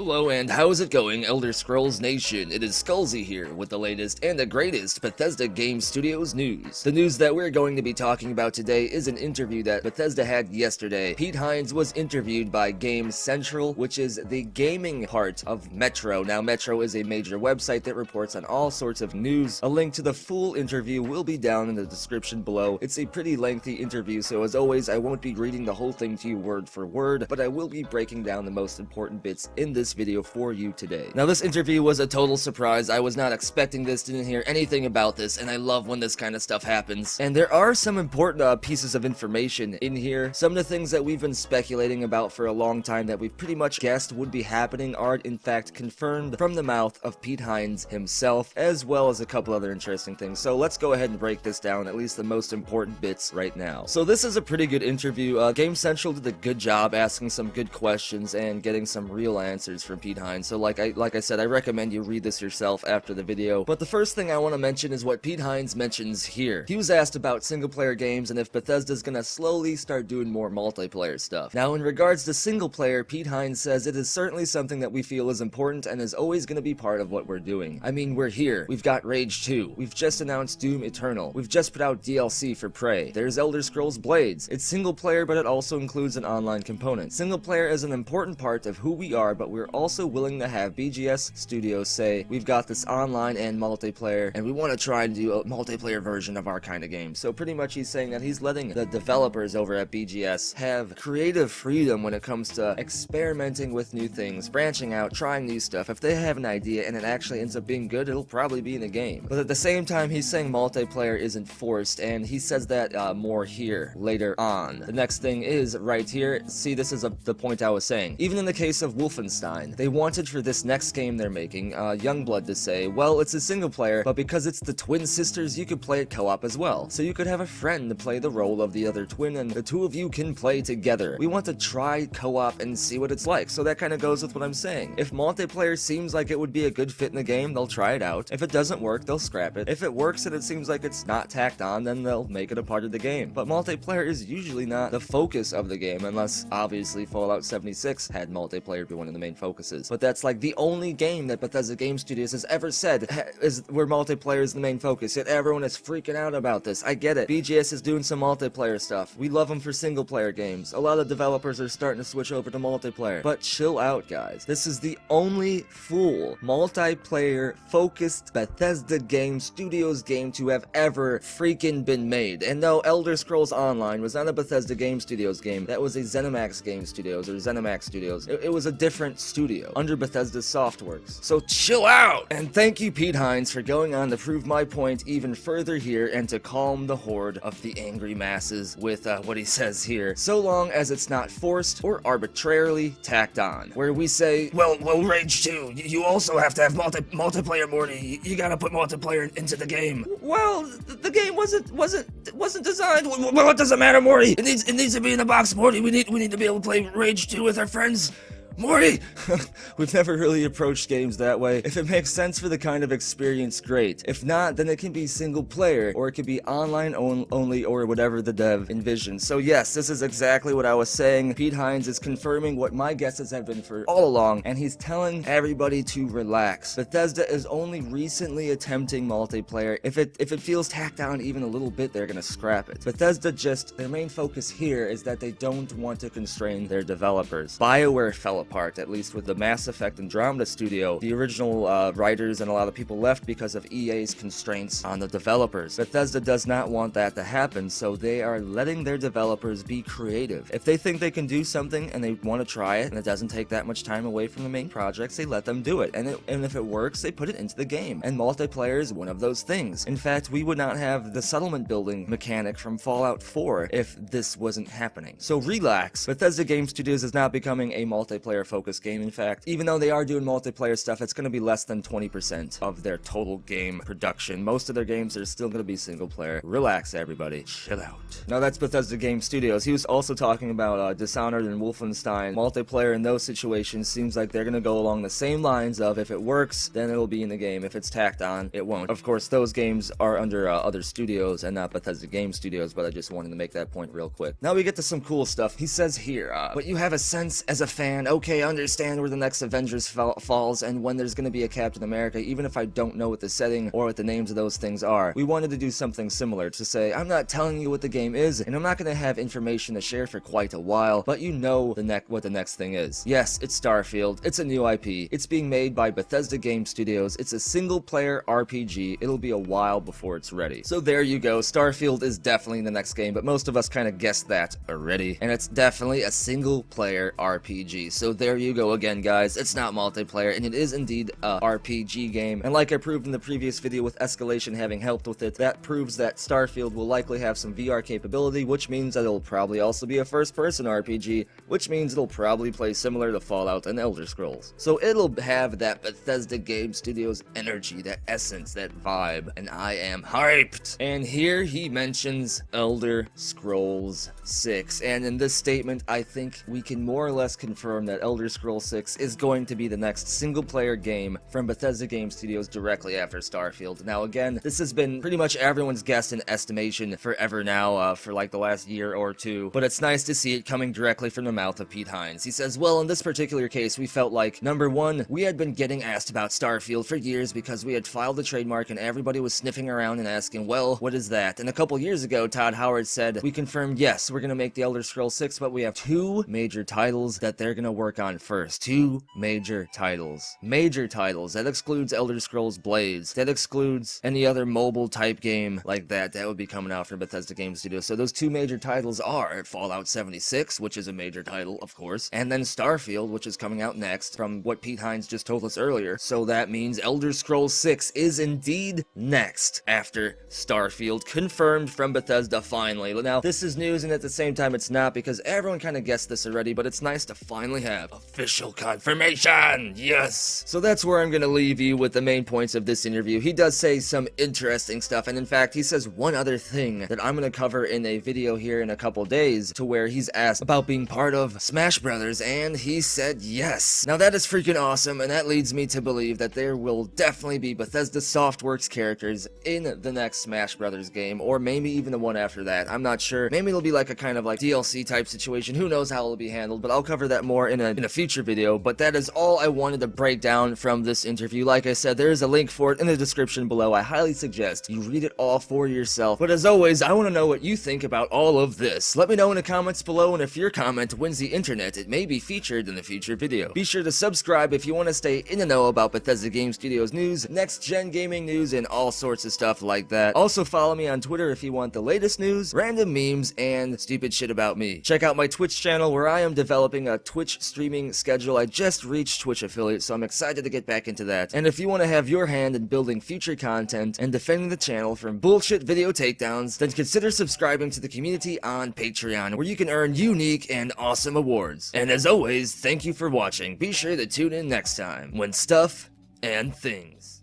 Hello and how's it going, Elder Scrolls Nation? It is Skullzi here with the latest and the greatest Bethesda Game Studios news. The news that we're going to be talking about today is an interview that Bethesda had yesterday. Pete Hines was interviewed by GameCenter, which is the gaming part of Metro. Now, Metro is a major website that reports on all sorts of news. A link to the full interview will be down in the description below. It's a pretty lengthy interview, so as always, I won't be reading the whole thing to you word for word, but I will be breaking down the most important bits in this video for you today. Now, this interview was a total surprise. I was not expecting this, didn't hear anything about this, and I love when this kind of stuff happens. And there are some important pieces of information in here. Some of the things that we've been speculating about for a long time that we've pretty much guessed would be happening are in fact confirmed from the mouth of Pete Hines himself, as well as a couple other interesting things. So let's go ahead and break this down, at least the most important bits right now. So this is a pretty good interview. GameCenter did a good job asking some good questions and getting some real answers from Pete Hines. So like I said, I recommend you read this yourself after the video. But the first thing I want to mention is what Pete Hines mentions here. He was asked about single player games and if Bethesda's gonna slowly start doing more multiplayer stuff. Now, in regards to single player, Pete Hines says it is certainly something that we feel is important and is always gonna be part of what we're doing. I mean, we're here. We've got Rage 2. We've just announced Doom Eternal. We've just put out DLC for Prey. There's Elder Scrolls Blades. It's single player, but it also includes an online component. Single player is an important part of who we are, but we're also willing to have BGS Studios say, we've got this online and multiplayer, and we want to try and do a multiplayer version of our kind of game. So pretty much he's saying that he's letting the developers over at BGS have creative freedom when it comes to experimenting with new things, branching out, trying new stuff. If they have an idea and it actually ends up being good, it'll probably be in a game. But at the same time, he's saying multiplayer isn't forced, and he says that more here later on. The next thing is right here. See, this is the point I was saying. Even in the case of Wolfenstein, they wanted for this next game they're making, Youngblood, to say, well, it's a single player, but because it's the twin sisters, you could play it co-op as well. So you could have a friend to play the role of the other twin, and the two of you can play together. We want to try co-op and see what it's like. So that kind of goes with what I'm saying. If multiplayer seems like it would be a good fit in the game, they'll try it out. If it doesn't work, they'll scrap it. If it works and it seems like it's not tacked on, then they'll make it a part of the game. But multiplayer is usually not the focus of the game, unless obviously Fallout 76 had multiplayer be one of the main focuses. But that's like the only game that Bethesda Game Studios has ever said is where multiplayer is the main focus. Yet everyone is freaking out about this. I get it. BGS is doing some multiplayer stuff. We love them for single player games. A lot of developers are starting to switch over to multiplayer. But chill out, guys. This is the only full multiplayer focused Bethesda Game Studios game to have ever freaking been made. And no, Elder Scrolls Online was not a Bethesda Game Studios game. That was a ZeniMax Game Studios or ZeniMax Studios. It was a different studio under Bethesda's Softworks. So chill out! And thank you, Pete Hines, for going on to prove my point even further here and to calm the horde of the angry masses with what he says here. So long as it's not forced or arbitrarily tacked on. Where we say, well, Rage 2, you also have to have multiplayer, Morty. You gotta put multiplayer into the game. Well, the game wasn't designed. Well, it doesn't matter, Morty. It needs to be in the box, Morty. We need to be able to play Rage 2 with our friends. Morty! We've never really approached games that way. If it makes sense for the kind of experience, great. If not, then it can be single player, or it could be online only, or whatever the dev envisions. So yes, this is exactly what I was saying. Pete Hines is confirming what my guesses have been for all along, and he's telling everybody to relax. Bethesda is only recently attempting multiplayer. If it feels tacked on even a little bit, they're gonna scrap it. Bethesda their main focus here is that they don't want to constrain their developers. BioWare fell apart, at least with the Mass Effect Andromeda studio. The original writers and a lot of people left because of EA's constraints on the developers. Bethesda does not want that to happen, so they are letting their developers be creative. If they think they can do something and they want to try it, and it doesn't take that much time away from the main projects, they let them do it. And if it works, they put it into the game. And multiplayer is one of those things. In fact, we would not have the settlement building mechanic from Fallout 4 if this wasn't happening. So relax. Bethesda Game Studios is not becoming a multiplayer focused game. In fact, even though they are doing multiplayer stuff, it's going to be less than 20% of their total game production. Most of their games are still going to be single player. Relax, everybody. Chill out. Now, that's Bethesda Game Studios. He was also talking about Dishonored and Wolfenstein. Multiplayer in those situations seems like they're going to go along the same lines of if it works, then it'll be in the game. If it's tacked on, it won't. Of course, those games are under other studios and not Bethesda Game Studios, but I just wanted to make that point real quick. Now we get to some cool stuff. He says here, but you have a sense as a fan, okay, okay, I understand where the next Avengers falls and when there's going to be a Captain America, even if I don't know what the setting or what the names of those things are. We wanted to do something similar, to say, I'm not telling you what the game is, and I'm not going to have information to share for quite a while, but you know what the next thing is. Yes, it's Starfield. It's a new IP. It's being made by Bethesda Game Studios. It's a single-player RPG. It'll be a while before it's ready. So there you go. Starfield is definitely the next game, but most of us kind of guessed that already, and it's definitely a single-player RPG. So there you go again, guys. It's not multiplayer, and it is indeed a RPG game, and like I proved in the previous video with Escalation having helped with it, that proves that Starfield will likely have some VR capability, which means that it'll probably also be a first-person RPG, which means it'll probably play similar to Fallout and Elder Scrolls. So it'll have that Bethesda Game Studios energy, that essence, that vibe, and I am hyped! And here he mentions Elder Scrolls 6, and in this statement, I think we can more or less confirm that Elder Scrolls 6 is going to be the next single-player game from Bethesda Game Studios directly after Starfield. Now again, this has been pretty much everyone's guess and estimation forever now, for like the last year or two, but it's nice to see it coming directly from the mouth of Pete Hines. He says, well, in this particular case, we felt like, number one, we had been getting asked about Starfield for years because we had filed the trademark and everybody was sniffing around and asking, well, what is that? And a couple years ago, Todd Howard said, we confirmed, yes, we're gonna make the Elder Scrolls 6, but we have two major titles that they're gonna work on first. Two major titles. Major titles. That excludes Elder Scrolls Blades. That excludes any other mobile type game like that would be coming out from Bethesda Game Studios. So those two major titles are Fallout 76, which is a major title, of course, and then Starfield, which is coming out next, from what Pete Hines just told us earlier. So that means Elder Scrolls 6 is indeed next after Starfield, confirmed from Bethesda finally. Now, this is news, and at the same time it's not, because everyone kind of guessed this already, but it's nice to finally have official confirmation! Yes! So that's where I'm gonna leave you with the main points of this interview. He does say some interesting stuff, and in fact, he says one other thing that I'm gonna cover in a video here in a couple days, to where he's asked about being part of Smash Brothers, and he said yes. Now that is freaking awesome, and that leads me to believe that there will definitely be Bethesda Softworks characters in the next Smash Brothers game, or maybe even the one after that. I'm not sure. Maybe it'll be like a kind of like DLC type situation. Who knows how it'll be handled, but I'll cover that more in a future video. But that is all I wanted to break down from this interview. Like I said, there is a link for it in the description below. I highly suggest you read it all for yourself. But as always, I want to know what you think about all of this. Let me know in the comments below, and if your comment wins the internet, it may be featured in a future video. Be sure to subscribe if you want to stay in the know about Bethesda Game Studios news, next-gen gaming news, and all sorts of stuff like that. Also follow me on Twitter if you want the latest news, random memes, and stupid shit about me. Check out my Twitch channel where I am developing a Twitch streaming schedule. I just reached Twitch affiliate, so I'm excited to get back into that. And if you want to have your hand in building future content and defending the channel from bullshit video takedowns, then consider subscribing to the community on Patreon, where you can earn unique and awesome awards. And as always, thank you for watching. Be sure to tune in next time, when stuff and things.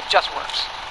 just works.